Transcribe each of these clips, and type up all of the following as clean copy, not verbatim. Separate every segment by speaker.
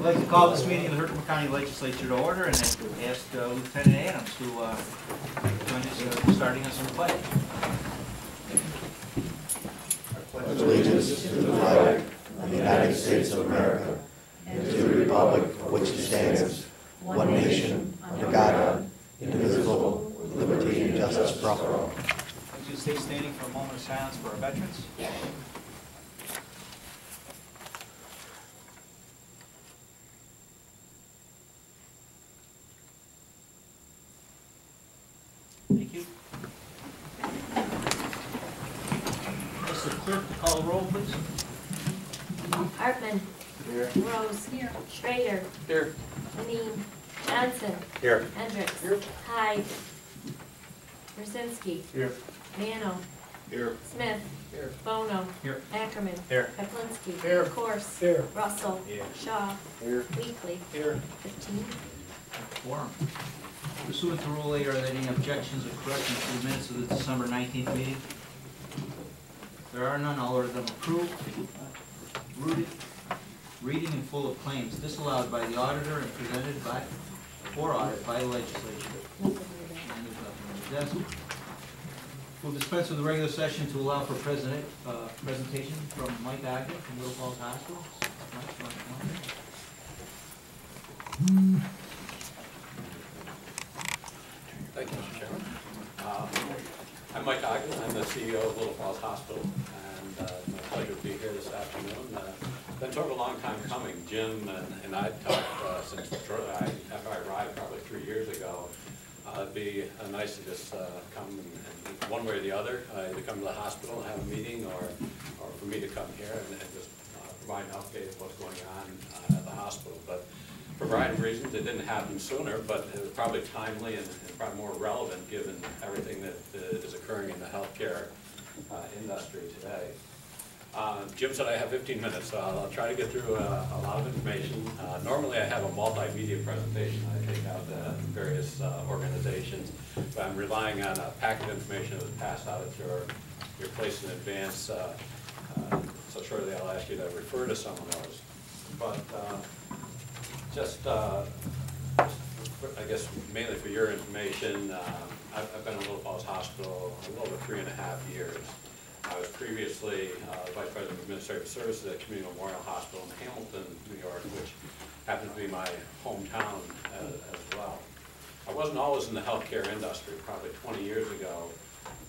Speaker 1: I'd like to call this meeting of the Herkimer County Legislature to order and ask Lieutenant Adams to join us starting us on the pledge.
Speaker 2: I pledge allegiance to the flag of the United States of America and to the republic for which it stands, one nation, under God, indivisible, with liberty and justice for all.
Speaker 1: Would you stay standing for a moment of silence for our veterans? Thank you. Ask the clerk to call the roll, please.
Speaker 3: Hartman.
Speaker 1: Here.
Speaker 3: Rose. Here. Schrader.
Speaker 1: Here.
Speaker 3: Lenine. Johnson.
Speaker 1: Here.
Speaker 3: Hendricks.
Speaker 1: Here.
Speaker 3: Hyde. Brzezinski.
Speaker 1: Here.
Speaker 3: Mano.
Speaker 1: Here.
Speaker 3: Smith.
Speaker 1: Here.
Speaker 3: Bono.
Speaker 1: Here.
Speaker 3: Ackerman.
Speaker 1: Here.
Speaker 3: Kaplinsky.
Speaker 1: Here.
Speaker 3: Corse.
Speaker 1: Here.
Speaker 3: Russell.
Speaker 1: Here.
Speaker 3: Shaw.
Speaker 1: Here.
Speaker 3: Weekly.
Speaker 1: Here.
Speaker 3: 15.
Speaker 1: Quorum. Pursuant to Rule 8, are there any objections or corrections to the minutes of the December 19th meeting? There are none. I'll order them approved. Reading in full of claims disallowed by the auditor and presented for audit by the legislature. And there's nothing on the desk. We'll dispense with the regular session to allow for presentation from Mike Ogden from Little Falls Hospital. Mike, you want to come up?
Speaker 4: Thank you, Mr. Chairman. I'm Mike Ogden. I'm the CEO of Little Falls Hospital, and it's my pleasure to be here this afternoon. Been sort of a long time coming. Jim and I talked since after I arrived probably 3 years ago. It'd be nice to just come and one way or the other, either come to the hospital and have a meeting, or for me to come here and just provide an update of what's going on at the hospital. But for a variety of reasons, it didn't happen sooner, but it was probably timely and probably more relevant given everything that is occurring in the healthcare industry today. Jim said I have 15 minutes, so I'll try to get through a lot of information. Normally I have a multimedia presentation. I take out various organizations, but I'm relying on a packet of information that was passed out at your place in advance. So shortly I'll ask you to refer to some of those. But I guess mainly for your information, I've been at Little Falls Hospital a little over 3.5 years. I was previously Vice President of Administrative Services at Community Memorial Hospital in Hamilton, New York, which happens to be my hometown as well. I wasn't always in the healthcare industry. Probably 20 years ago,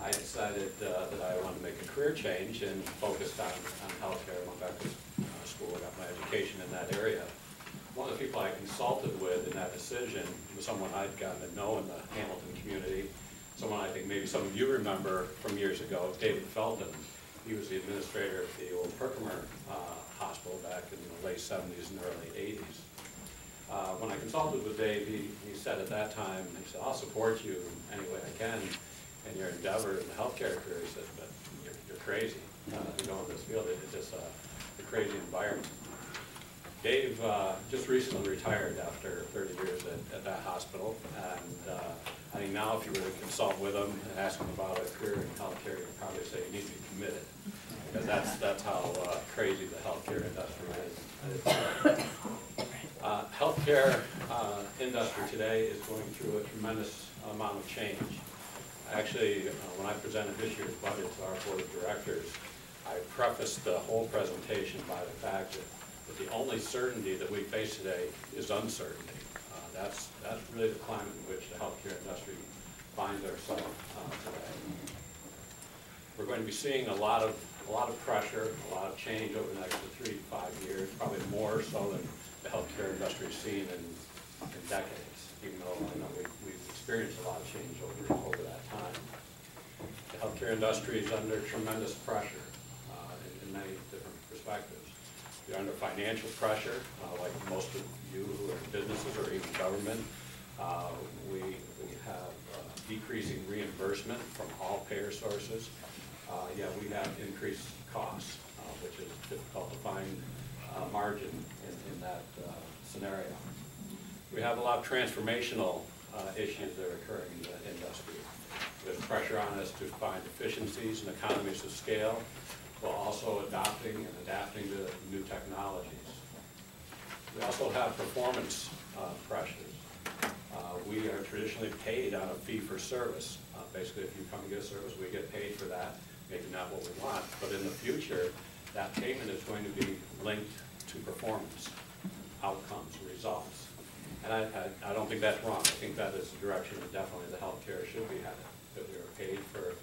Speaker 4: I decided that I wanted to make a career change and focused on healthcare. I went back to school, got my education in that area. One of the people I consulted with in that decision was someone I'd gotten to know in the Hamilton community, someone I think maybe some of you remember from years ago, David Felton. He was the administrator of the old Herkimer Hospital back in the late 70s and early 80s. When I consulted with Dave, he said at that time, he said, I'll support you any way I can in your endeavor in the healthcare career. He said, but you're crazy to go in this field. It's just a crazy environment. Dave just recently retired after 30 years at that hospital, and I think now if you were to consult with him and ask him about a career in healthcare, he'd probably say you need to be committed, because that's how crazy the healthcare industry is. Healthcare industry today is going through a tremendous amount of change. Actually, when I presented this year's budget to our board of directors, I prefaced the whole presentation by the fact that the only certainty that we face today is uncertainty. That's really the climate in which the healthcare industry finds ourselves today. We're going to be seeing a lot of pressure, a lot of change over the next 3 to 5 years, probably more so than the healthcare industry has seen in decades, even though I know we've experienced a lot of change over that time. The healthcare industry is under tremendous pressure in many different perspectives. You're under financial pressure, like most of you who are in businesses or even government. We have decreasing reimbursement from all payer sources. Yet we have increased costs, which is difficult to find margin in that scenario. We have a lot of transformational issues that are occurring in the industry. There's pressure on us to find efficiencies and economies of scale, while also adopting and adapting to new technologies. We also have performance pressures. We are traditionally paid on a fee for service. Basically, if you come and get a service, we get paid for that. Maybe not what we want, but in the future, that payment is going to be linked to performance, outcomes, results. And I don't think that's wrong. I think that is the direction that definitely the healthcare should be headed, that we are paid for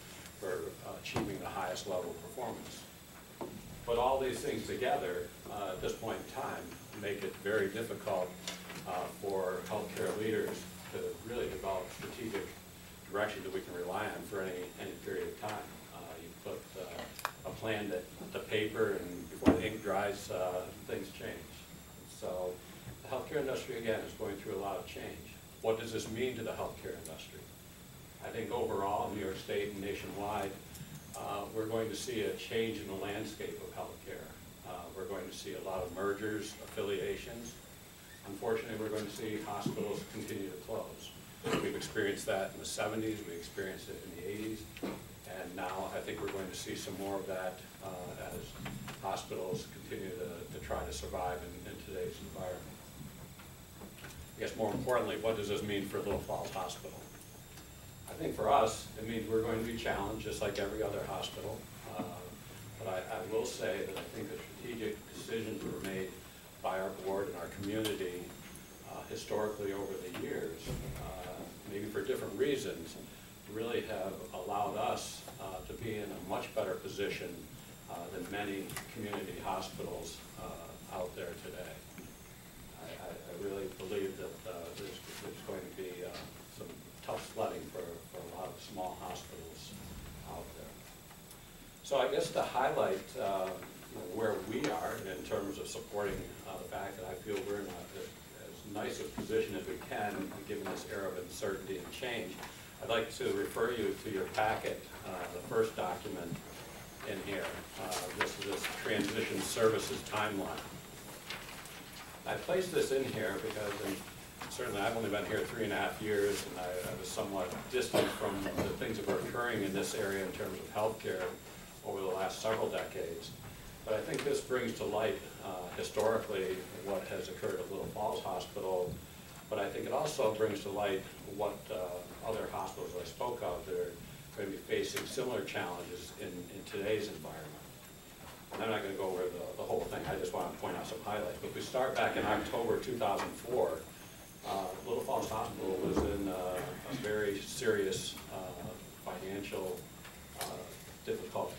Speaker 4: achieving the highest level of performance. But all these things together, at this point in time, make it very difficult for healthcare leaders to really develop strategic direction that we can rely on for any period of time. You put a plan to paper, and before the ink dries, things change. So the healthcare industry, again, is going through a lot of change. What does this mean to the healthcare industry? I think overall, in New York State and nationwide, we're going to see a change in the landscape of healthcare. We're going to see a lot of mergers, affiliations. Unfortunately, we're going to see hospitals continue to close. We've experienced that in the 70s, we experienced it in the 80s, and now I think we're going to see some more of that as hospitals continue to try to survive in today's environment. I guess more importantly, what does this mean for Little Falls Hospital? I think for us, it means we're going to be challenged just like every other hospital. But I will say that I think the strategic decisions were made by our board and our community historically over the years, maybe for different reasons, really have allowed us to be in a much better position than many community hospitals out there today. I really believe that there's going to be some tough sledding for a lot of small hospitals out there. So I guess to highlight where we are in terms of supporting the fact that I feel we're in as nice a position as we can given this era of uncertainty and change, I'd like to refer you to your packet, the first document in here. This is this transition services timeline. I placed this in here because certainly I've only been here 3.5 years, and I was somewhat distant from the things that were occurring in this area in terms of healthcare over the last several decades. But I think this brings to light historically what has occurred at Little Falls Hospital, but I think it also brings to light what other hospitals I spoke of that are going to be facing similar challenges in today's environment. And I'm not going to go over the whole thing, I just want to point out some highlights. But if we start back in October 2004, Little Falls Hospital was in a very serious financial difficult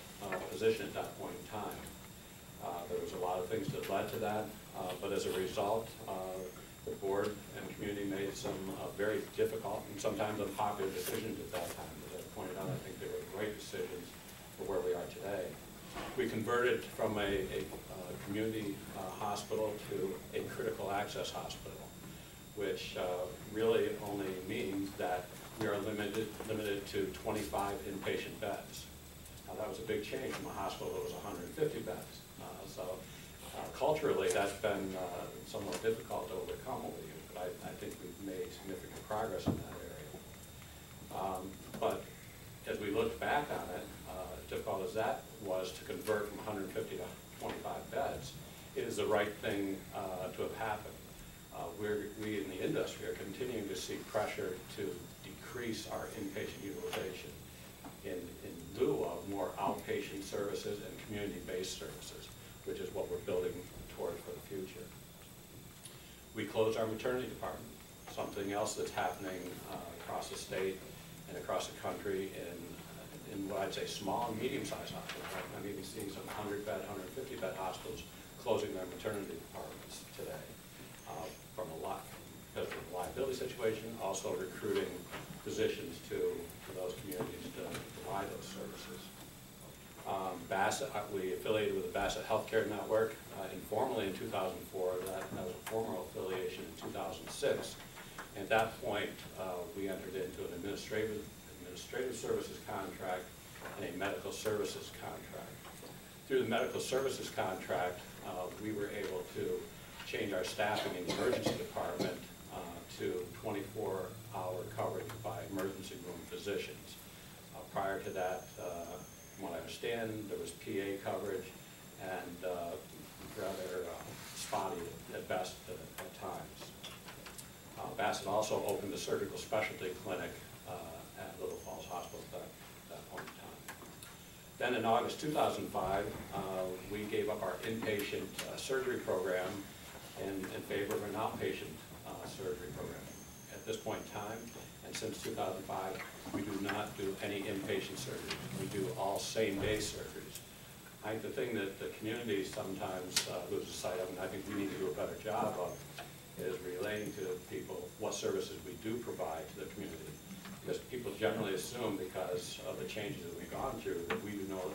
Speaker 4: position at that point in time. There was a lot of things that led to that, but as a result, the board and community made some very difficult and sometimes unpopular decisions at that time. As I pointed out, I think they were great decisions for where we are today. We converted from a community hospital to a critical access hospital, which really only means that we are limited to 25 inpatient beds. Now, that was a big change from a hospital that was 150 beds. Culturally, that's been somewhat difficult to overcome over the years, but I think we've made significant progress in that area. But as we look back on it, as difficult as that was to convert from 150 to 25 beds, it is the right thing to have happened. We in the industry are continuing to see pressure to decrease our inpatient utilization in lieu of more outpatient services and community-based services, which is what we're building toward for the future. We closed our maternity department, something else that's happening across the state and across the country in what I'd say small and medium-sized hospitals. I'm even seeing some 100-bed, 150-bed hospitals closing their maternity departments today from a lot because of the liability situation, also recruiting physicians to those communities to provide those services. Bassett, we affiliated with the Bassett Healthcare Network informally in 2004. That was a formal affiliation in 2006. At that point, we entered into an administrative services contract and a medical services contract. Through the medical services contract, we were able to change our staffing in the emergency department to 24-hour coverage by emergency room physicians. Prior to that, from what I understand, there was PA coverage and rather spotty at best Bassett also opened a surgical specialty clinic at Little Falls Hospital at that point in time. Then in August 2005, we gave up our inpatient surgery program in favor of an outpatient surgery program. At this point in time, and since 2005, we do not do any inpatient surgery. We do all same-day surgeries. I think the thing that the community sometimes loses sight of, and I think we need to do a better job of, is relating to people what services we do provide to the community. Because people generally assume, because of the changes that we've gone through, that we do not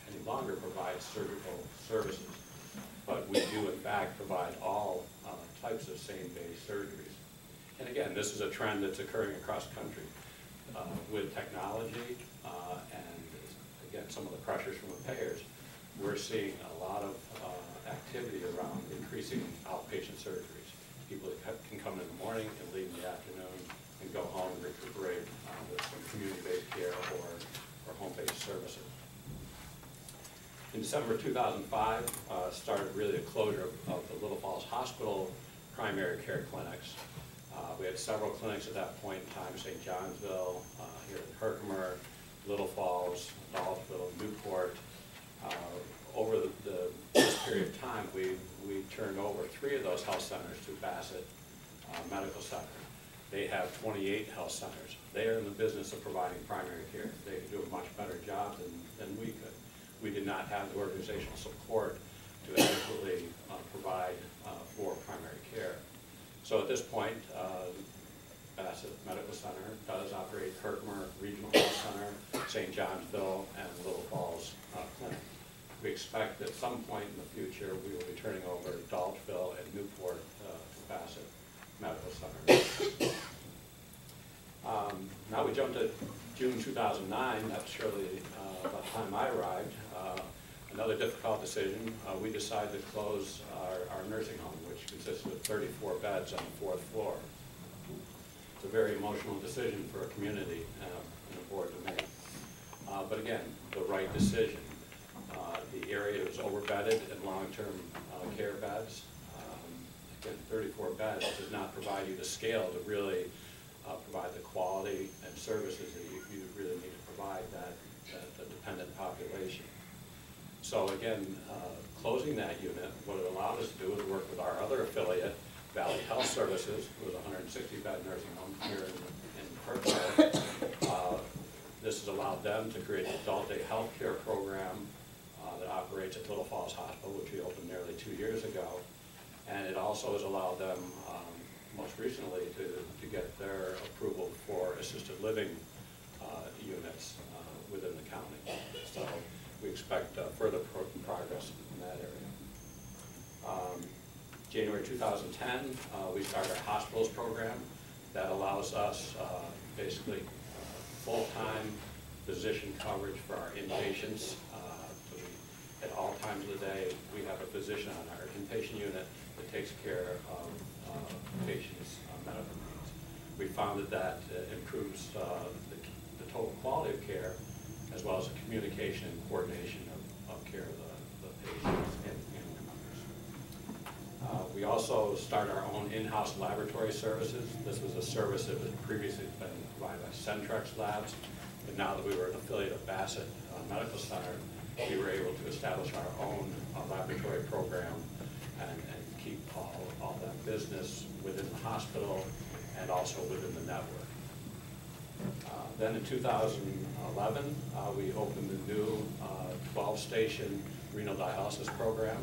Speaker 4: any longer provide surgical services. But we do, in fact, provide all types of same-day surgeries. And again, this is a trend that's occurring across the country with technology and, again, some of the pressures from the payers. We're seeing a lot of activity around increasing outpatient surgeries. People that can come in the morning and leave in the afternoon and go home and recuperate with some community-based care or home-based services. In December 2005, started really the closure of the Little Falls Hospital primary care clinics. We had several clinics at that point in time, St. Johnsville, here in Herkimer, Little Falls, Dolphinville, Newport. Over this period of time, we turned over 3 of those health centers to Bassett Medical Center. They have 28 health centers. They are in the business of providing primary care. They could do a much better job than we could. We did not have the organizational support to adequately provide for primary care. So at this point, Bassett Medical Center does operate Herkimer Regional Health Center, St. Johnsville, and Little Falls Clinic. We expect at some point in the future we will be turning over Dolphinville and Newport to Bassett Medical Center. Now we jump to June 2009. That's surely about the time I arrived. Another difficult decision. We decided to close our nursing home, which consisted of 34 beds on the 4th floor. It's a very emotional decision for a community and a board to make. But again, the right decision. The area was overbedded in long-term care beds. Again, 34 beds does not provide you the scale to really provide the quality and services that you really need to provide the dependent population. So again, closing that unit, what it allowed us to do is work with our other affiliate, Valley Health Services, who is a 160-bed nursing home here in Herkimer. This has allowed them to create an adult day health care program that operates at Little Falls Hospital, which we opened nearly 2 years ago. And it also has allowed them, most recently, to get their approval for assisted living units within the county. So we expect further progress in that area. January 2010, we started our hospitals program. That allows us basically full-time physician coverage for our inpatients. At all times of the day, we have a physician on our inpatient unit that takes care of patients' medical needs. We found that improves the total quality of care, as well as the communication and coordination of care of the patients and family members. We also started our own in-house laboratory services. This was a service that had previously been provided by Centrex Labs, but now that we were an affiliate of Bassett Medical Center, we were able to establish our own laboratory program and keep all that business within the hospital and also within the network. Then in 2011, we opened a new 12-station renal dialysis program.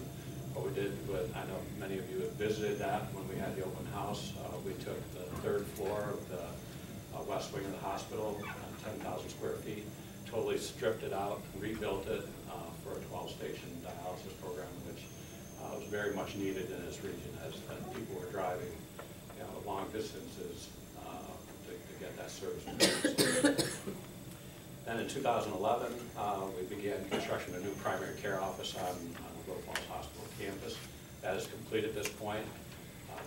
Speaker 4: What we did, I know many of you have visited that when we had the open house. We took the 3rd floor of the west wing of the hospital, 10,000 square feet, totally stripped it out, rebuilt it for a 12-station dialysis program, which was very much needed in this region as people were driving long distances to get that service. Then in 2011, we began construction of a new primary care office on the Little Falls Hospital campus. That is complete at this point.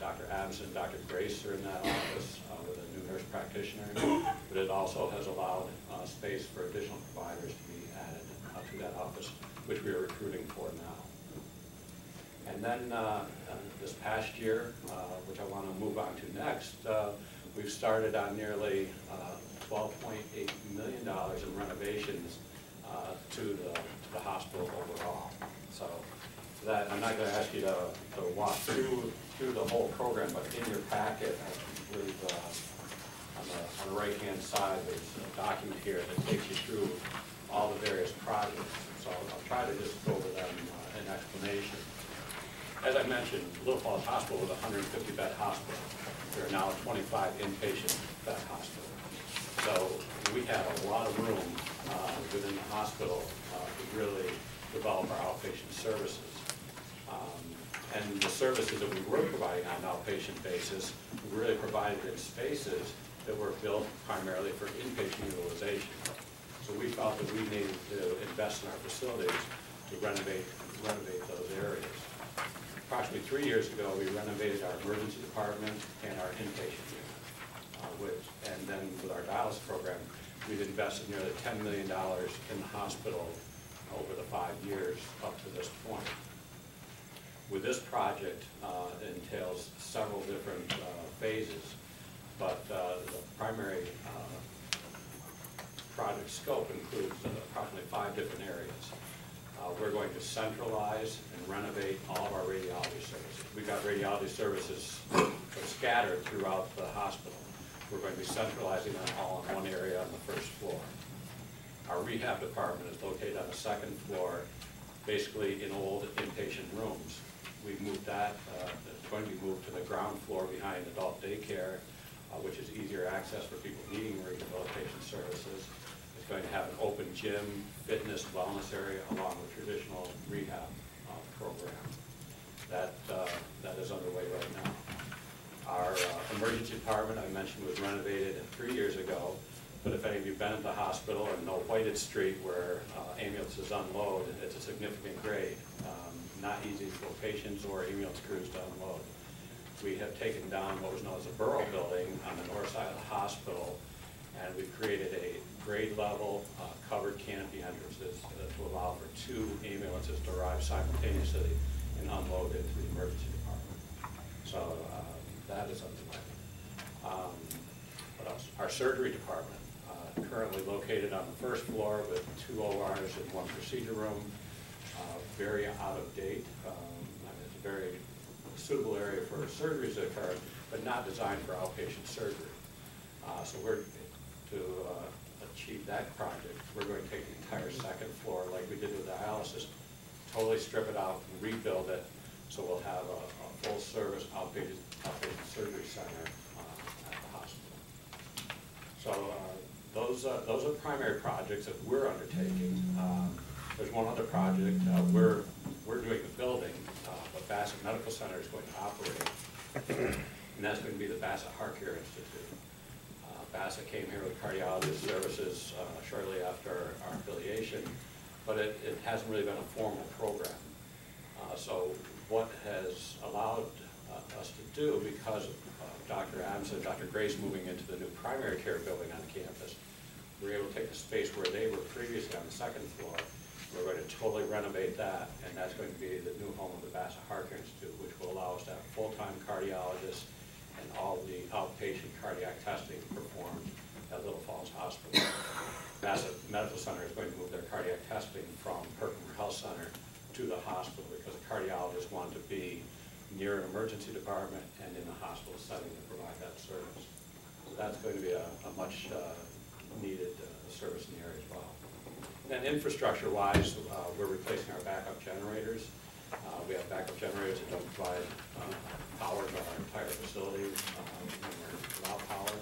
Speaker 4: Dr. Adams and Dr. Grace are in that office with a new nurse practitioner, but it also has allowed space for additional providers to be added to that office, which we are recruiting for now. And then this past year, which I want to move on to next, we've started on nearly $12.8 million in renovations to the hospital overall. So that, I'm not going to ask you to walk through the whole program, but in your packet, I believe on the right-hand side, there's a document here that takes you through all the various projects. So I'll try to just go over them in explanation. As I mentioned, Little Falls Hospital was a 150-bed hospital. We're now a 25 inpatient bed hospital. So we have a lot of room within the hospital to really develop our outpatient services. And the services that we were providing on an outpatient basis, we really provided in spaces that were built primarily for inpatient utilization. So we felt that we needed to invest in our facilities to renovate those areas. Approximately 3 years ago, we renovated our emergency department and our inpatient unit, and then with our dialysis program, we've invested nearly $10 million in the hospital over the 5 years up to this point. With this project, it entails several different phases, but the primary project scope includes approximately 5 different areas. We're going to centralize and renovate all of our radiology services. We've got radiology services scattered throughout the hospital. We're going to be centralizing them all in one area on the first floor. Our rehab department is located on the second floor, basically in old inpatient rooms. We've moved that, it's going to be moved to the ground floor behind adult daycare, which is easier access for people needing rehabilitation services. It's going to have an open gym, fitness, wellness area, along with traditional rehab program. That is underway right now. Our emergency department, I mentioned, was renovated 3 years ago, but if any of you have been at the hospital and know Whited Street where ambulances unload, it's a significant grade. Not easy for patients or ambulance crews to unload. We have taken down what was known as a borough building on the north side of the hospital, and we've created a grade level covered canopy entrances to allow for 2 ambulances to arrive simultaneously and unload into the emergency department. So that is underway. What else? Our surgery department, currently located on the first floor with 2 ORs and 1 procedure room, very out of date. It's a very suitable area for surgeries to occur, but not designed for outpatient surgery. So we're to achieve that project, we're going to take the entire second floor, like we did with dialysis, totally strip it out and rebuild it, so we'll have a full service outpatient surgery center at the hospital. So those are primary projects that we're undertaking. There's one other project we're doing the building, but Bassett Medical Center is going to operate, and that's going to be the Bassett Heart Care Institute. Bassett came here with cardiology services shortly after our affiliation, but it hasn't really been a formal program. So what has allowed us to do, because of Dr. Adams and Dr. Grace moving into the new primary care building on campus, we were able to take the space where they were previously on the second floor. We're going to totally renovate that, and that's going to be the new home of the Bassett Heart Care Institute, which will allow us to have full-time cardiologists and all the outpatient cardiac testing performed at Little Falls Hospital. Bassett Medical Center is going to move their cardiac testing from Herkimer Health Center to the hospital because the cardiologists want to be near an emergency department and in the hospital setting to provide that service. So that's going to be a much needed service in the area as well. And infrastructure-wise, we're replacing our backup generators. We have backup generators that don't provide power to our entire facility when we're without power.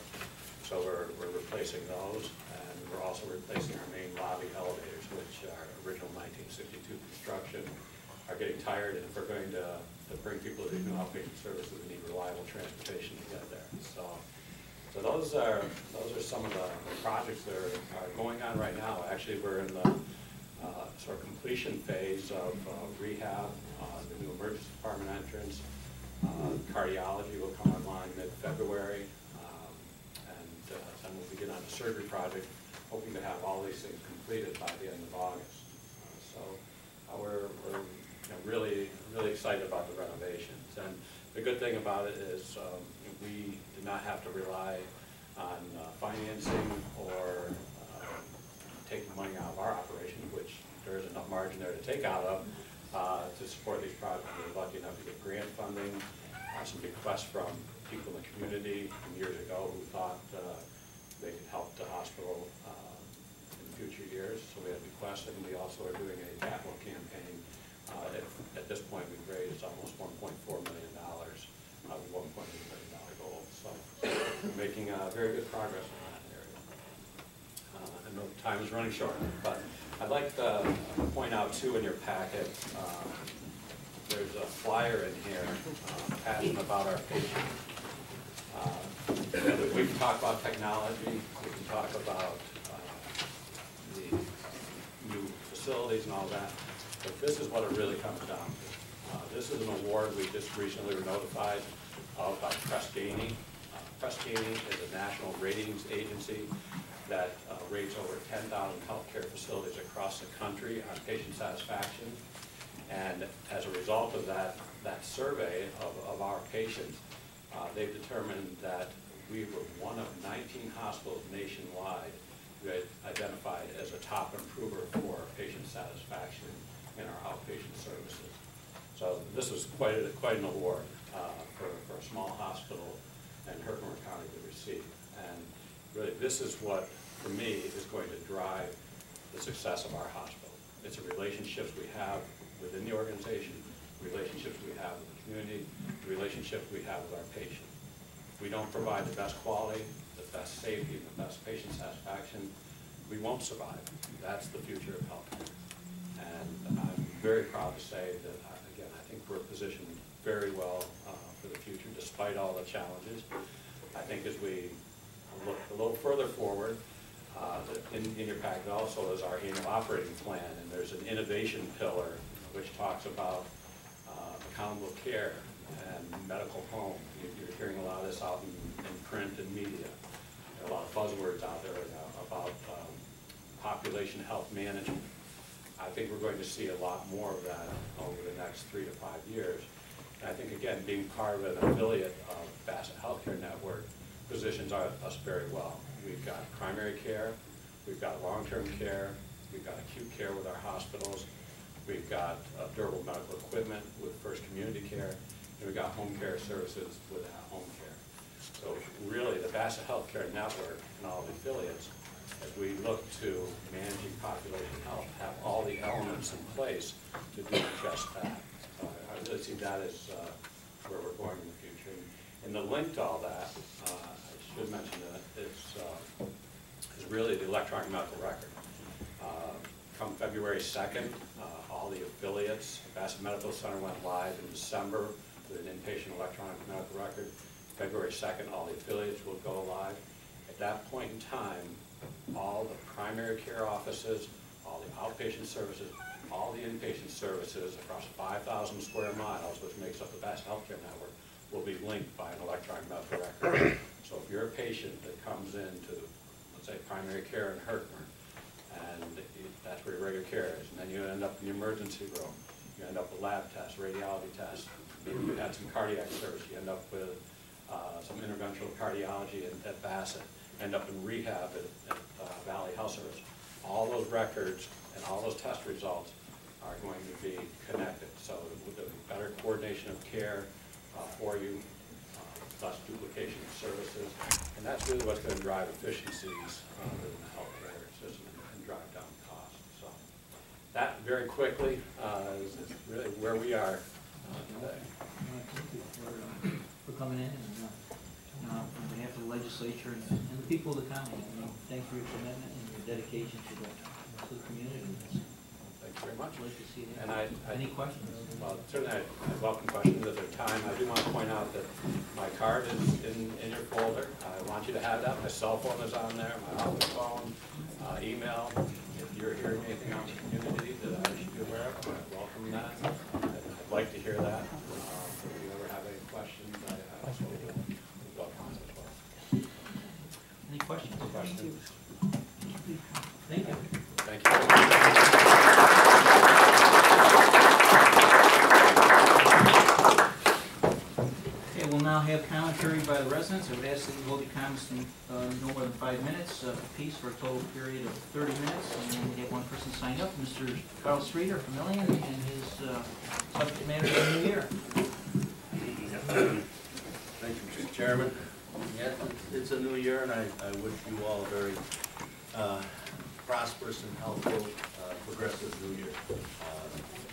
Speaker 4: So we're replacing those, and we're also replacing our main lobby elevators, which are original 1962 construction, are getting tired, and if we're going to bring people to these new outpatient services, we need reliable transportation to get there. So those are some of the projects that are going on right now. Actually, we're in the sort of completion phase of rehab, the new emergency department entrance. Cardiology will come online mid-February, and then we'll begin on the surgery project, hoping to have all these things completed by the end of August. So we're really excited about the renovations. And the good thing about it is we do not have to rely on financing or taking money out of our operation, which there is enough margin there to take out of to support these projects. We're lucky enough to get grant funding, some requests from people in the community from years ago who thought they could help the hospital in future years. So we had requests, and we also are doing a capital campaign. At this point, we've raised almost $1.4 million out of a $1.8 million goal. So we're making very good progress in that area. I know time is running short, but I'd like to point out too in your packet, there's a flyer in here, passionate about our patients. We can talk about technology, we can talk about the new facilities and all that, but this is what it really comes down to. This is an award we just recently were notified of by Press Ganey. Press Ganey is a national ratings agency that rates over 10,000 healthcare facilities across the country on patient satisfaction. And as a result of that survey of our patients, they've determined that we were one of 19 hospitals nationwide who had identified as a top improver for patient satisfaction in our outpatient services. So this is quite an award for a small hospital in Herkimer County to receive. And really, this is what, for me, is going to drive the success of our hospital. It's the relationships we have within the organization, relationships we have with the community, the relationships we have with our patients. If we don't provide the best quality, the best safety, and the best patient satisfaction, we won't survive. That's the future of healthcare. And I'm very proud to say that, again, I think we're positioned very well for the future, despite all the challenges. I think as we look a little further forward, in your packet also is our annual operating plan, and there's an innovation pillar which talks about accountable care and medical home. You're hearing a lot of this out in print and media. There are a lot of buzzwords out there about population health management. I think we're going to see a lot more of that over the next 3 to 5 years. And I think, again, being part of an affiliate of Bassett Healthcare Network positions us very well. We've got primary care, we've got long-term care, we've got acute care with our hospitals, we've got durable medical equipment with First Community Care, and we've got home care services with home care. So really, the Bassett Healthcare Network and all the affiliates, as we look to managing population health, have all the elements in place to do just that. So I really see that as where we're going in the future. And the link to all that, I should mention that is really the electronic medical record. Come February 2nd, all the affiliates, Bassett Medical Center went live in December with an inpatient electronic medical record. February 2nd, all the affiliates will go live. At that point in time, all the primary care offices, all the outpatient services, all the inpatient services across 5,000 square miles, which makes up the Bassett Healthcare Network, will be linked by an electronic medical record. So if you're a patient that comes into, let's say, primary care in Herkimer, and that's where your regular care is, and then you end up in the emergency room, you end up with lab tests, radiology tests, maybe you had some cardiac service, you end up with some interventional cardiology at Bassett, end up in rehab at Valley Health Service. All those records and all those test results are going to be connected. So with the better coordination of care for you, less duplication of services, and that's really what's going to drive efficiencies within the healthcare system and drive down costs. So that, very quickly, is really where we are today.
Speaker 1: Thank you for coming in, and on behalf of the legislature and the people of the county, thanks for your commitment and your dedication to the community.
Speaker 4: Thank you very much.
Speaker 1: I'd like to see that.
Speaker 4: And
Speaker 1: Any questions?
Speaker 4: Well, certainly I welcome questions at their time. I do want to point out that my card is in your folder. I want you to have that. My cell phone is on there, my office phone, email. If you're hearing anything out in the community that I should be aware of, I welcome that. I'd like to hear that. If you ever have any questions, I also welcome that as well.
Speaker 1: Any questions? Thank you.
Speaker 4: Thank you.
Speaker 1: will now have commentary by the residents. I would ask that you hold your comments to no more than 5 minutes apiece for a total period of 30 minutes. And then we have one person sign up, Mr. Carl Streeter from Millian, and his subject matter of the new year.
Speaker 5: Thank you, Mr. Chairman. Yeah, it's a new year, and I wish you all a very prosperous and helpful, progressive new year.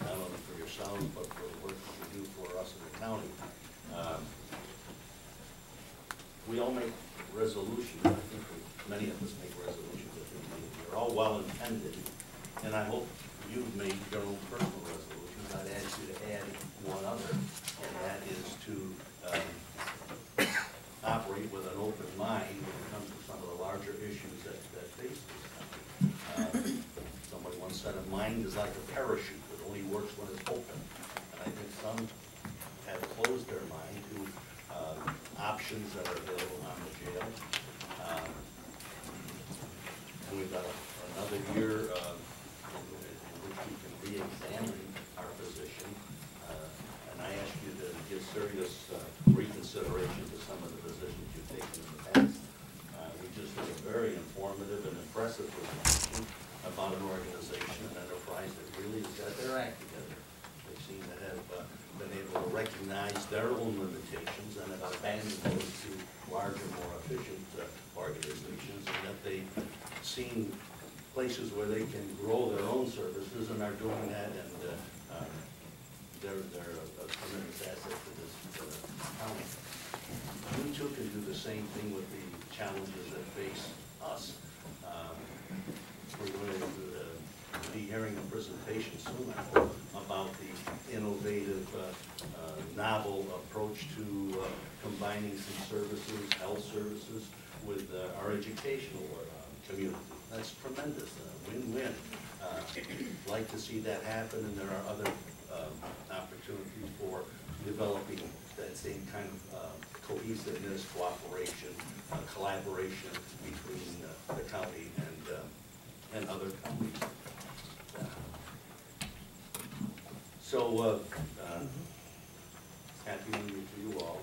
Speaker 5: Not only for yourselves, but for the work that you do for us in the county. We all make resolutions. I think many of us make resolutions. They're all well intended, and I hope you've made your own personal resolutions. I'd ask you to add one other, and that is to operate with an open mind when it comes to some of the larger issues that face this country. Somebody once said a mind is like a parachute. It only works when it's open. And I think some have closed their mind to options that are available on the jail. And we've got another year in which we can re-examine our position. And I ask you to give serious reconsideration to some of the positions you've taken in the past. We just had a very informative and impressive presentation about an organization, an enterprise that really has got their act together. They seem to have been able to recognize their own limitations and have abandoned those to larger, more efficient organizations, and that they've seen places where they can grow their own services and are doing that, and they're a tremendous asset to this county. You too can do the same thing with the challenges that face us. We're going to be hearing a presentation soon, I hope, about the innovative, novel approach to combining some services, health services, with our educational community. That's tremendous, win-win. Like to see that happen, and there are other opportunities for developing that same kind of cohesiveness, cooperation, collaboration between the county and other counties. So, happy New Year to you all.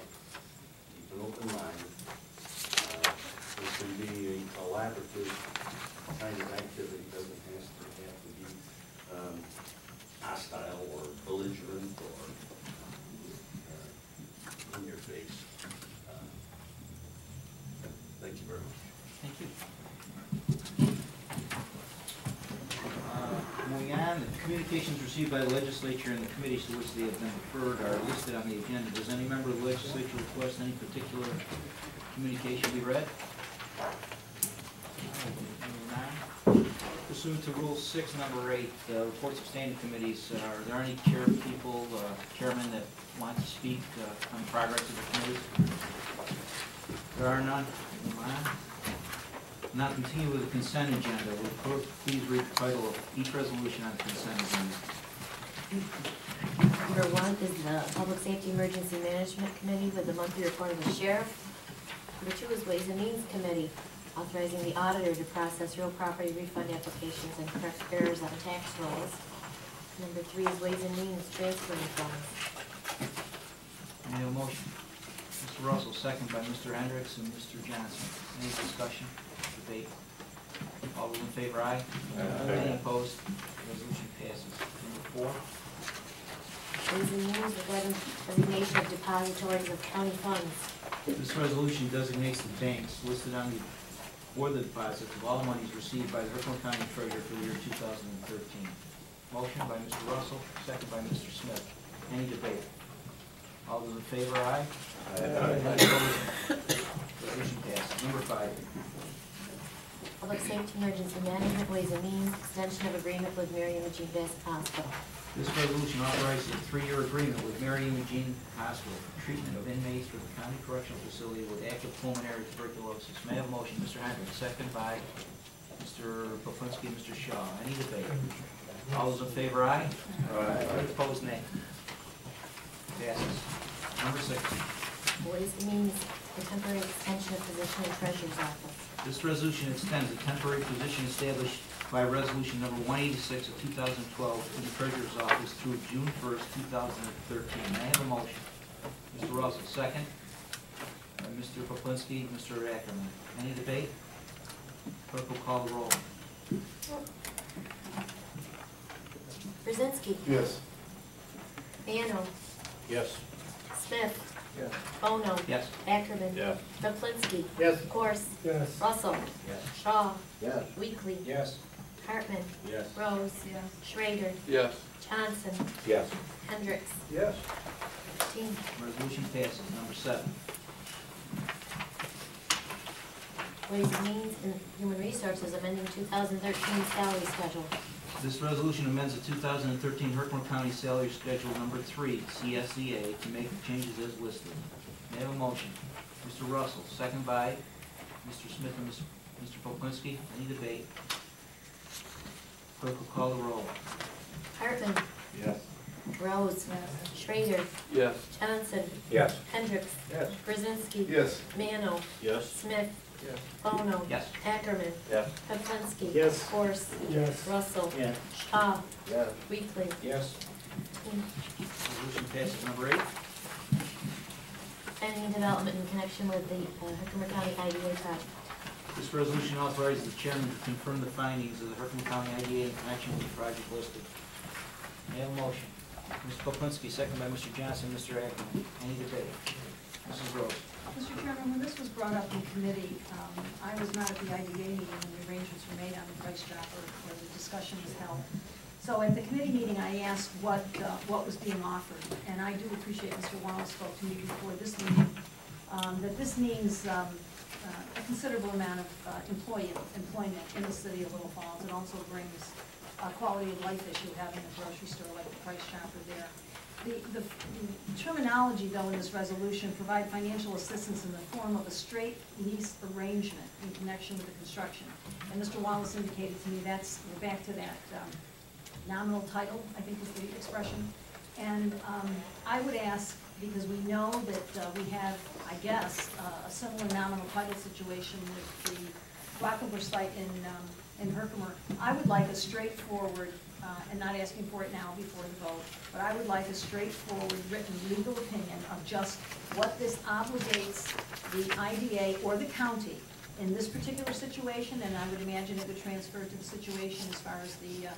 Speaker 5: Keep an open mind. It can be a collaborative kind of activity. It doesn't have to be hostile or belligerent or in your face. Thank you very much.
Speaker 1: Thank you. Moving on, the communications received by the legislature and the committees to which they have been referred are listed on the agenda. Does any member of the legislature request any particular communication be read? Pursuant to Rule 6, Number 8, reports of standing committees, are there any chairmen that want to speak on the progress of the committees? There are none. Now continue with the consent agenda. Will the clerk please read the title of each resolution on the consent agenda?
Speaker 3: Number 1 is the Public Safety Emergency Management Committee with the monthly report of the sheriff. Number 2 is Ways and Means Committee, authorizing the auditor to process real property refund applications and correct errors on tax rolls. Number 3 is Ways and Means transferring funds.
Speaker 1: May I have a motion? Mr. Russell, second by Mr. Hendricks and Mr. Johnson. Any discussion, debate? All those in favor, aye. Any opposed? Resolution passes. Number 4.
Speaker 3: Ways and Means regarding designation of depositories of county funds.
Speaker 1: This resolution designates the banks listed on the for the deposits of all monies received by the Herkimer County Treasurer for the year 2013. Motion by Mr. Russell, second by Mr. Smith. Any debate? All those in favor, aye. Resolution passes. Number 5.
Speaker 3: Public Safety Emergency Management, Ways and Means, extension of agreement with Mary Imogene Bassett Hospital.
Speaker 1: This resolution authorizes a 3-year agreement with Mary Imogene Hospital for treatment of inmates for the county correctional facility with active pulmonary tuberculosis. May I have a motion? Mr. Hendricks, second by Mr. Poplinski and Mr. Shaw. Any debate? All those in favor, aye. Aye. Opposed, nay. Passes. Number 6.
Speaker 3: Ways and Means, the temporary extension of position in Treasurer's Office.
Speaker 1: This resolution extends the temporary position established by resolution number 186 of 2012 to the Treasurer's Office through June 1st, 2013. May I have a motion? Mr. Russell, second. by Mr. Poplinski, Mr. Ackerman. Any debate? Clerk will call the roll.
Speaker 3: Brzezinski.
Speaker 2: Yes.
Speaker 3: Mano.
Speaker 5: Yes.
Speaker 3: Smith.
Speaker 2: Yes.
Speaker 3: Bono.
Speaker 1: Yes.
Speaker 3: Ackerman.
Speaker 5: Yes.
Speaker 3: Poplinski.
Speaker 2: Yes.
Speaker 3: Gorse.
Speaker 2: Yes.
Speaker 3: Russell.
Speaker 5: Yes.
Speaker 3: Shaw.
Speaker 2: Yes.
Speaker 3: Weekly.
Speaker 2: Yes.
Speaker 3: Hartman.
Speaker 5: Yes.
Speaker 3: Rose. Schrader.
Speaker 5: Yes.
Speaker 3: Johnson.
Speaker 5: Yes.
Speaker 3: Hendricks.
Speaker 2: Yes.
Speaker 3: 15.
Speaker 1: Resolution passes. Number 7.
Speaker 3: Ways and Means and Human Resources amending 2013 salary schedule.
Speaker 1: This resolution amends the 2013 Herkimer County Salary Schedule Number 3, CSEA, to make the changes as listed. May I have a motion? Mr. Russell, second by Mr. Smith and Mr. Poplinski. Any debate? Clerk will call the roll.
Speaker 3: Hartman.
Speaker 2: Yes.
Speaker 3: Rose. Schrader.
Speaker 5: Yes.
Speaker 3: Johnson.
Speaker 5: Yes.
Speaker 3: Hendricks.
Speaker 2: Yes.
Speaker 3: Brzezinski.
Speaker 2: Yes.
Speaker 3: Mano.
Speaker 5: Yes.
Speaker 3: Smith.
Speaker 2: Yes.
Speaker 3: Bono.
Speaker 1: Yes.
Speaker 3: Ackerman.
Speaker 5: Yes.
Speaker 3: Poplinski.
Speaker 2: Yes.
Speaker 3: Gorse.
Speaker 2: Yes.
Speaker 3: Russell.
Speaker 2: Yes.
Speaker 3: Shaw.
Speaker 2: Yes.
Speaker 3: Weekly.
Speaker 2: Yes.
Speaker 3: 15.
Speaker 1: Resolution passes. Number 8.
Speaker 3: Planning and Development in connection with the Herkimer County IDA project.
Speaker 1: This resolution authorizes the chairman to confirm the findings of the Herkimer County IDA in connection with the project listed. May I have a motion? Mr. Poplinski, second by Mr. Johnson, Mr. Ackerman. Any debate? Mrs. Rose.
Speaker 6: Mr. Chairman, when this was brought up in committee, I was not at the IDA meeting when the arrangements were made on the price dropper where the discussion was held. So at the committee meeting, I asked what was being offered, and I do appreciate Mr. Wallace spoke to me before this meeting, that this means a considerable amount of employment in the city of Little Falls. It also brings a quality of life issue having a grocery store like the Price Chopper there. The terminology, though, in this resolution provide financial assistance in the form of a straight lease arrangement in connection with the construction. And Mr. Wallace indicated to me we're back to that nominal title, I think was the expression. And I would ask, because we know that we have, I guess, a similar nominal title situation with the Rockefeller site in Herkimer, I would like a straightforward, and not asking for it now before the vote, but I would like a straightforward written legal opinion of just what this obligates the IDA or the county in this particular situation, and I would imagine it would transfer to the situation as far as the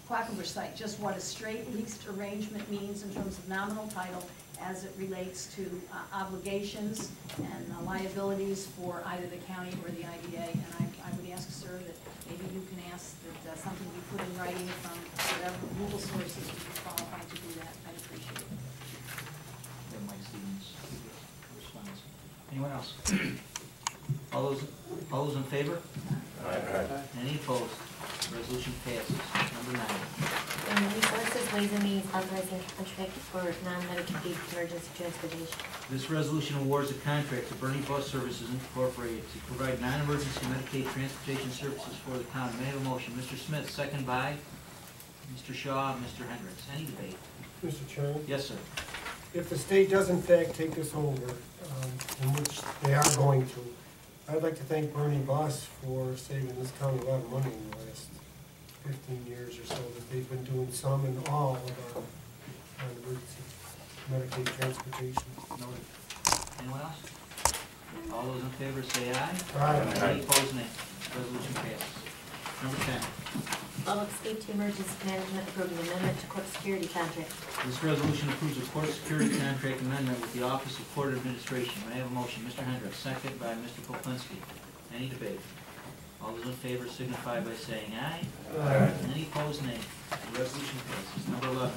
Speaker 6: Quackenbush site, just what a straight leased arrangement means in terms of nominal title as it relates to obligations and liabilities for either the county or the IDA. And I would ask, sir, that maybe you can ask that something be put in writing from whatever legal sources would be qualified to do that. I'd appreciate it.
Speaker 1: Then Mike Stevens responds. Anyone else? All those in favor? Any opposed? Resolution passes. Number 9.
Speaker 3: Human Resources, Ways and Means authorizing contract for non-Medicaid emergency transportation.
Speaker 1: This resolution awards a contract to Bernie Bus Services Incorporated to provide non-emergency Medicaid transportation services for the county. May I have a motion? Mr. Smith, second by Mr. Shaw, Mr. Hendricks. Any debate?
Speaker 7: Mr. Chairman,
Speaker 1: Yes, sir.
Speaker 7: if the state does in fact take this over, in which they are going to, I'd like to thank Bernie Bus for saving this county a lot of money in the last 15 years or so, that they've been doing some and all of our emergency Medicaid transportation.
Speaker 1: Noted. Anyone else? All those in favor say aye.
Speaker 7: Aye.
Speaker 1: Any opposed, nay. Resolution passes. Number 10.
Speaker 3: Public Safety Emergency Management approving amendment to court security contract.
Speaker 1: This resolution approves a court security contract amendment with the Office of Court Administration. May I have a motion? Mr. Hendricks, second by Mr. Poplinski. Any debate? All those in favor signify by saying aye.
Speaker 7: Aye.
Speaker 1: Any opposed, nay. The resolution passes. Number 11.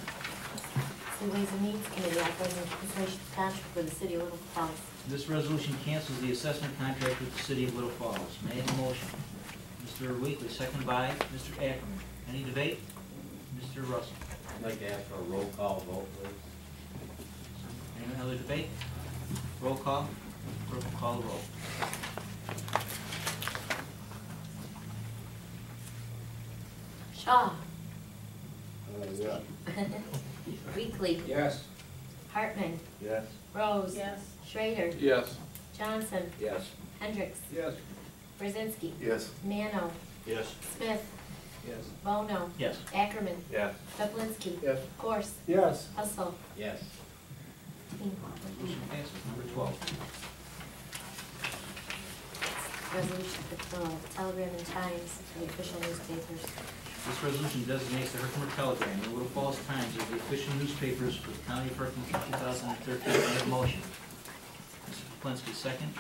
Speaker 3: The Ways and Means Committee authorizing cancellation of contract for the city of Little Falls.
Speaker 1: This resolution cancels the assessment contract with the City of Little Falls. May I have a motion? Mr. Weekly, second by Mr. Ackerman. Any debate? Mr. Russell.
Speaker 5: I'd like to ask for a roll call vote, please.
Speaker 1: Any other debate? Roll call. Clerk will call the roll.
Speaker 3: Shaw.
Speaker 2: Yeah.
Speaker 3: Weekly.
Speaker 2: Yes.
Speaker 3: Hartman.
Speaker 2: Yes.
Speaker 3: Rose. Yes. Schrader.
Speaker 5: Yes.
Speaker 3: Johnson.
Speaker 5: Yes.
Speaker 3: Hendricks.
Speaker 2: Yes.
Speaker 3: Brzezinski.
Speaker 2: Yes.
Speaker 3: Mano.
Speaker 5: Yes.
Speaker 3: Smith.
Speaker 2: Yes.
Speaker 3: Bono.
Speaker 1: Yes.
Speaker 3: Ackerman.
Speaker 5: Yes.
Speaker 3: Poplinski.
Speaker 2: Yes.
Speaker 3: Gorse.
Speaker 7: Yes.
Speaker 3: Hustle.
Speaker 5: Yes.
Speaker 1: Resolution passes. Number 12.
Speaker 3: resolution for the Telegram and Times for the official newspapers.
Speaker 1: This resolution designates the Herkimer Telegram and Little Falls Times as the official newspapers for the county of Herkimer for 2013. May I have a motion? Mr. Kaplinski, second.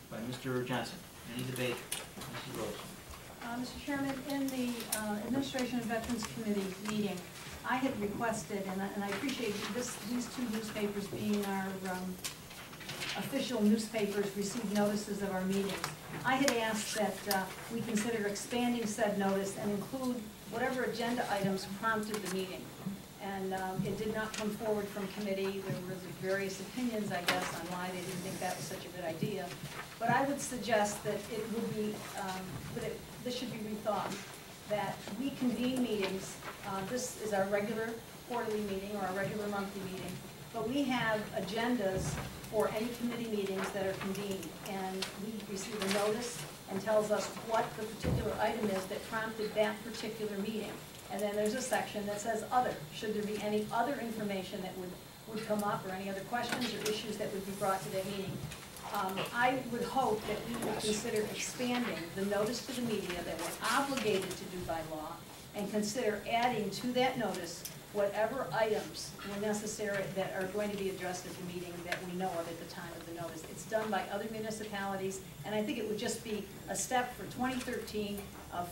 Speaker 1: By Mr. Johnson. Any debate? Mrs. Rose.
Speaker 6: Mr. Chairman, in the Administration and Veterans Committee meeting, I had requested, and I appreciate these two newspapers being our official newspapers receive notices of our meetings. I had asked that we consider expanding said notice and include whatever agenda items prompted the meeting. And it did not come forward from committee. There were various opinions, I guess, on why they didn't think that was such a good idea. But I would suggest that it would be, this should be rethought, that we convene meetings. This is our regular quarterly meeting or our regular monthly meeting. But we have agendas for any committee meetings that are convened. And we receive a notice and tells us what the particular item is that prompted that particular meeting. And then there's a section that says other. Should there be any other information that would come up or any other questions or issues that would be brought to that meeting. I would hope that we would consider expanding the notice to the media that we're obligated to do by law and consider adding to that notice whatever items were necessary that are going to be addressed at the meeting that we know of at the time of the notice. It's done by other municipalities, and I think it would just be a step for 2013,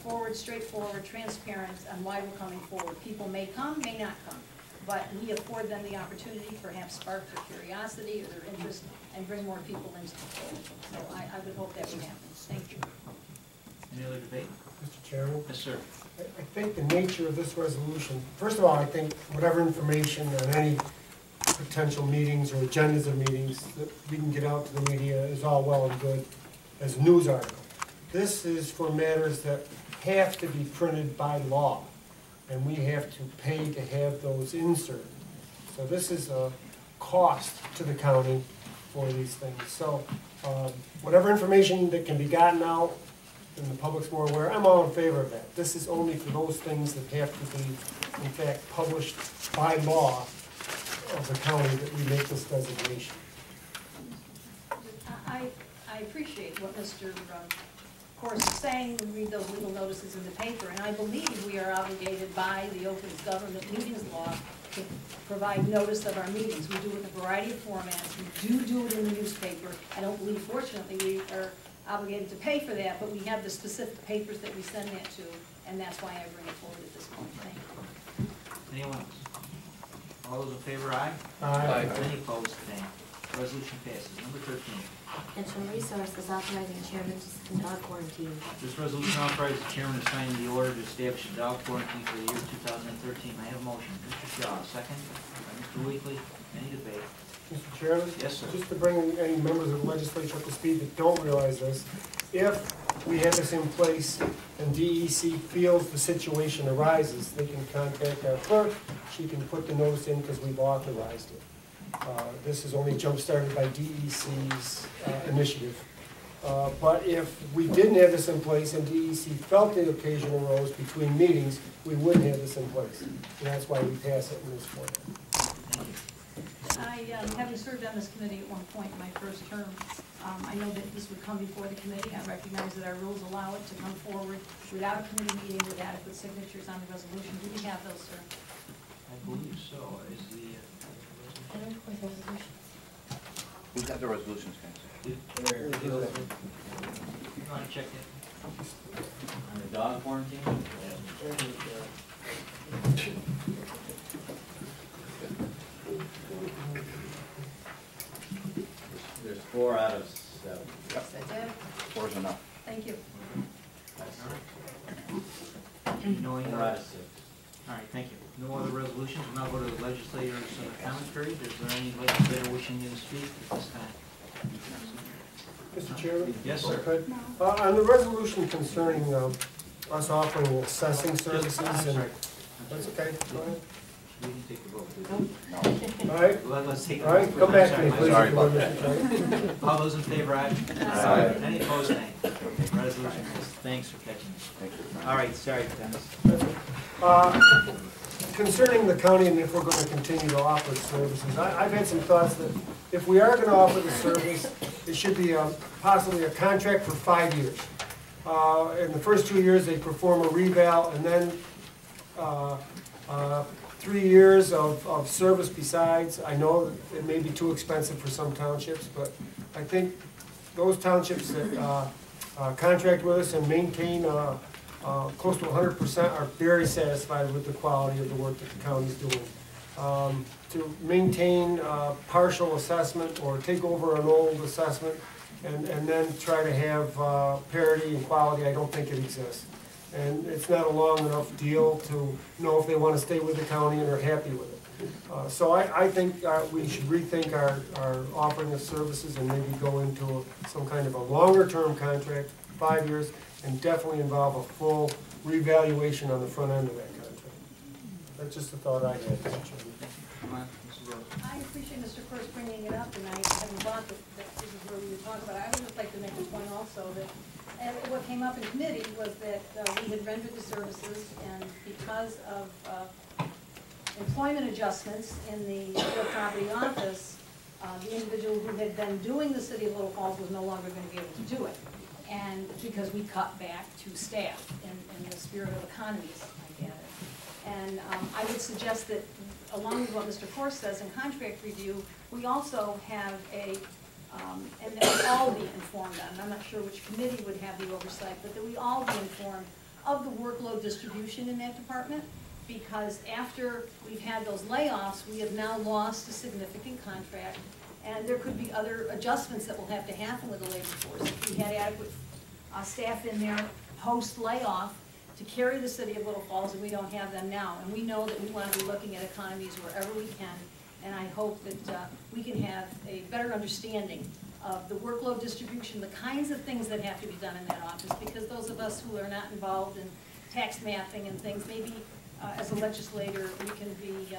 Speaker 6: forward, straightforward, transparent on why we're coming forward. People may come, may not come, but we afford them the opportunity, perhaps spark their curiosity or their interest, and bring more people into the fold. So I would hope that would happen. Thank you.
Speaker 1: Any other debate?
Speaker 7: Mr. Chairman?
Speaker 1: Yes, sir.
Speaker 7: I think the nature of this resolution, first of all, I think whatever information on any potential meetings or agendas of meetings that we can get out to the media is all well and good as a news article. This is for matters that have to be printed by law, and we have to pay to have those inserted. So this is a cost to the county for these things. So whatever information that can be gotten out and the public's more aware, I'm all in favor of that. This is only for those things that have to be, in fact, published by law of the county that we make this designation.
Speaker 6: I appreciate what Mr. Course is saying. We read those legal notices in the paper, and I believe we are obligated by the Open Government Meetings Law to provide notice of our meetings. We do it in a variety of formats. We do it in the newspaper. I don't believe, fortunately, we are obligated to pay for that, but we have the specific papers that we send that to, and that's why I bring it forward at this point. Thank you.
Speaker 1: Anyone else? All those in favor, aye?
Speaker 7: Aye.
Speaker 1: Any opposed, nay. Resolution passes. Number 13.
Speaker 3: Natural Resources authorizing chairman to suspend dog quarantine.
Speaker 1: This resolution authorizes the chairman to sign the order to establish a dog quarantine for the year 2013. I have a motion. Mr. Shaw, second. By Mr. Weekly. Any debate?
Speaker 7: Mr. Chairman?
Speaker 1: Yes, sir.
Speaker 7: Just to bring any members of the legislature up to speed that don't realize this, if we have this in place and DEC feels the situation arises, they can contact our clerk. She can put the notice in because we've authorized it. This is only jump-started by DEC's initiative. But if we didn't have this in place and DEC felt the occasion arose between meetings, we wouldn't have this in place. And that's why we pass it in this form.
Speaker 1: Thank you.
Speaker 6: Having served on this committee at one point in my first term, I know that this would come before the committee. I recognize that our rules allow it to come forward without a committee meeting with adequate signatures on the resolution. Do we have those, sir?
Speaker 1: I believe so. Is the
Speaker 8: Who's got the resolutions, guys?
Speaker 1: you want to check that?
Speaker 9: On the dog quarantine? There's 4 out of 7.
Speaker 6: Yes, I did.
Speaker 8: 4's enough.
Speaker 6: Thank you.
Speaker 1: Knowing
Speaker 9: 4 out of 6.
Speaker 1: All right, thank you. No other resolutions. We'll now go to the legislators' comment period. Is there any legislator wishing to speak at this time?
Speaker 7: Mr. Chairman?
Speaker 1: Yes, sir.
Speaker 7: Okay. On the resolution concerning us offering assessing services
Speaker 1: I'm
Speaker 7: and...
Speaker 1: sorry.
Speaker 7: That's okay, go ahead.
Speaker 1: We can take the vote.
Speaker 7: All right,
Speaker 1: Let's take the
Speaker 7: all right,
Speaker 1: vote.
Speaker 7: come back to me,
Speaker 1: I'm
Speaker 7: please.
Speaker 8: Sorry
Speaker 7: if you would,
Speaker 8: about
Speaker 7: Mr. Chairman.
Speaker 1: All those in favor, aye?
Speaker 8: Aye.
Speaker 1: Any opposed, nay? Resolution passes. Thanks for catching me.
Speaker 8: Thank you.
Speaker 1: All right, sorry, Dennis.
Speaker 7: Concerning the county and if we're going to continue to offer services, I've had some thoughts that if we are going to offer the service, it should be possibly a contract for 5 years. In the first 2 years, they perform a reval, and then 3 years of service besides. I know that it may be too expensive for some townships, but I think those townships that contract with us and maintain close to 100% are very satisfied with the quality of the work that the county's doing. To maintain partial assessment or take over an old assessment and then try to have parity and quality, I don't think it exists. And it's not a long enough deal to know if they want to stay with the county and are happy with it. So I think we should rethink our offering of services and maybe go into some kind of a longer term contract, 5 years, and definitely involve a full revaluation on the front end of that contract. That's just a thought I had.
Speaker 1: Come on, Mrs. Rose.
Speaker 6: I appreciate Mr. First bringing it up, and I hadn't thought that this is where we would talk about it. I would just like to make a point also that what came up in committee was that we had rendered the services, and because of employment adjustments in the real property office, the individual who had been doing the City of Little Falls was no longer going to be able to do it. And because we cut back to staff in the spirit of economies, I gather. And I would suggest that, along with what Mr. Force says in contract review, we also have a, and that we all be informed on, I'm not sure which committee would have the oversight, but that we all be informed of the workload distribution in that department, because after we've had those layoffs, we have now lost a significant contract, and there could be other adjustments that will have to happen with the labor force. If we had adequate staff in there post-layoff to carry the City of Little Falls, and we don't have them now. And we know that we want to be looking at economies wherever we can, and I hope that we can have a better understanding of the workload distribution, the kinds of things that have to be done in that office, because those of us who are not involved in tax mapping and things, maybe as a legislator, we can be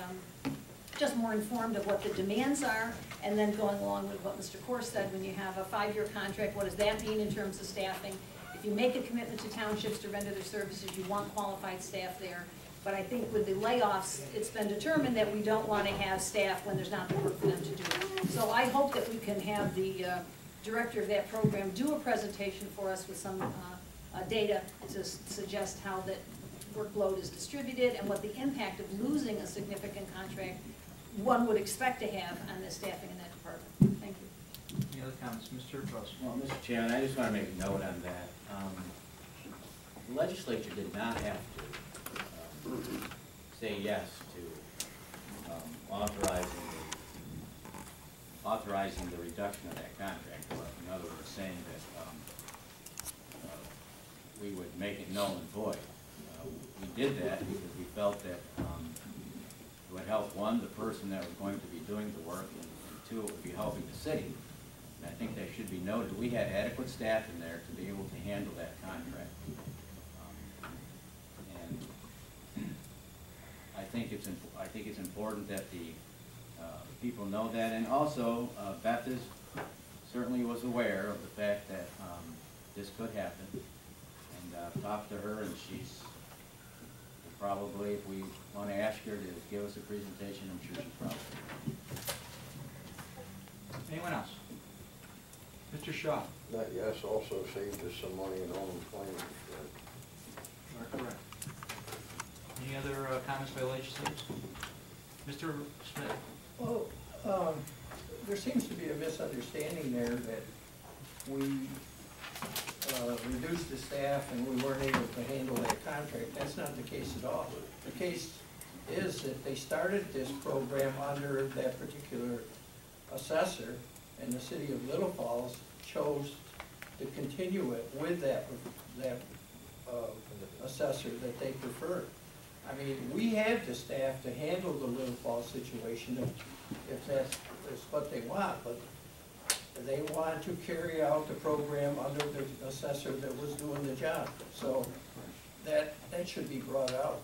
Speaker 6: just more informed of what the demands are, and then going along with what Mr. Corr said, when you have a 5-year contract, what does that mean in terms of staffing? If you make a commitment to townships to render their services, you want qualified staff there. But I think with the layoffs, it's been determined that we don't want to have staff when there's not the work for them to do. So I hope that we can have the director of that program do a presentation for us with some data to suggest how that workload is distributed and what the impact of losing a significant contract one would expect to have on the staffing in that department. Thank you.
Speaker 1: Any other comments? Mr. Gross.
Speaker 9: Well, Mr. Chairman, I just want to make a note on that. The legislature did not have to say yes to authorizing the reduction of that contract. In other words, saying that we would make it null and void. We did that because we felt that it would help, one, the person that was going to be doing the work, and two, it would be helping the city. And I think that should be noted. We had adequate staff in there to be able to handle that contract. And I think it's important that the people know that. And also, Beth certainly was aware of the fact that this could happen. And talked to her, and she's probably, if we want to ask her to give us a presentation, I'm sure she's probably.
Speaker 1: Anyone else? Mr. Shaw.
Speaker 10: That yes also saved us some money in unemployment.
Speaker 1: You are correct. Any other comments by legislators? Mr. Smith.
Speaker 11: Well, there seems to be a misunderstanding there that we reduced the staff and we weren't able to handle that contract. That's not the case at all. The case is that they started this program under that particular assessor, and the City of Little Falls chose to continue it with that assessor that they preferred. I mean, we have the staff to handle the Little Falls situation if that's what they want, but they want to carry out the program under the assessor that was doing the job. So that should be brought out.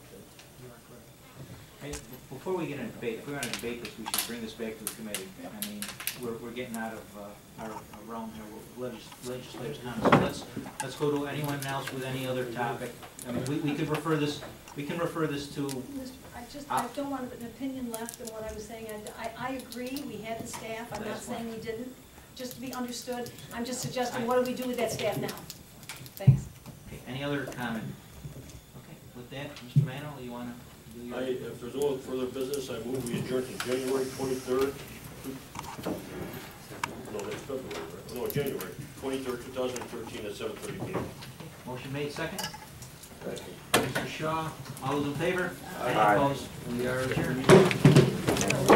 Speaker 1: Hey, before we get into debate, if we're going to debate this, we should bring this back to the committee. I mean, we're getting out of our realm here with legislative comments. So let's go to anyone else with any other topic. I mean, we could refer this. We can refer this to.
Speaker 6: I don't want an opinion left in what I was saying. I agree. We had the staff. I'm not saying we didn't. just to be understood. I'm just suggesting, what do we do with that staff now? Thanks.
Speaker 1: Okay, any other comment? Okay, with that, Mr. Mano, you wanna do your?
Speaker 10: If there's no further business, I move we adjourn to January 23rd. No, that's February, right? No, January 23rd, 2013 at 7:30 p.m.
Speaker 1: Motion made, second. Mr. Shaw, all those in favor?
Speaker 8: Aye.
Speaker 1: Any opposed? We are adjourned.